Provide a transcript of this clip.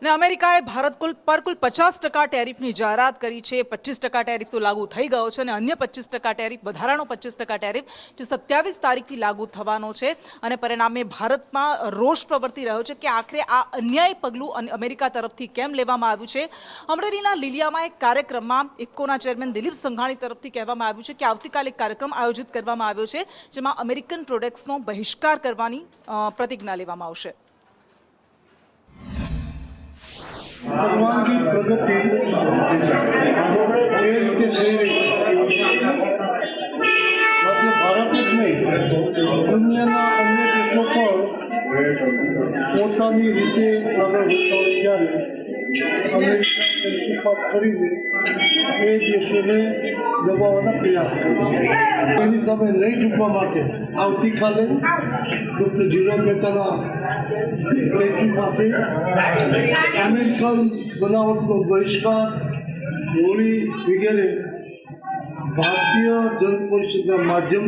ને અમેરિકાએ ભારત પર કુલ 50% ટેરિફની જાહેરાત કરી છે। 25% ટેરિફ તો લાગુ થઈ ગયો છે અને અન્ય 25% ટેરિફ વધારાનો 25% ટેરિફ જે 27 તારીખથી લાગુ થવાનો છે અને પરિણામે ભારતમાં રોષ પ્રવર્તી રહ્યો છે કે આખરે આ અન્યાયી પગલું અમેરિકા તરફથી કેમ લેવામાં આવ્યું છે। અમરેલીના લીલિયામાં એક કાર્યક્રમમાં ઇફકોના ચેરમેન દિલીપ સંઘાણી તરફથી કહેવામાં આવ્યું છે કે આવતીકાલે એક કાર્યક્રમ આયોજિત કરવામાં આવ્યો છે જેમાં અમેરિકન પ્રોડક્ટ્સનો બહિષ્કાર કરવાની પ્રતિજ્ઞા લેવામાં આવશે। सर्वांगीण प्रगति ये रीते થઈ રહી છે માત્ર ભારત જ નહીં દુનિયાના અન્ય દેશો પણ પોતાની રીતે આગળ વધતા હોય ત્યારે અમેરિકા ચંચુપાત કરીને એ દેશોને દબાવવાના પ્રયાસ કરે છે। એની સામે નહીં ઝૂકવા માટે આવતીકાલે ડૉક્ટર જીરો મહેતાના સ્ટેચ્યુ પાસે અમેરિકન બનાવટનો બહિષ્કાર હોળી વગેરે ભારતીય જન પરિષદના માધ્યમથી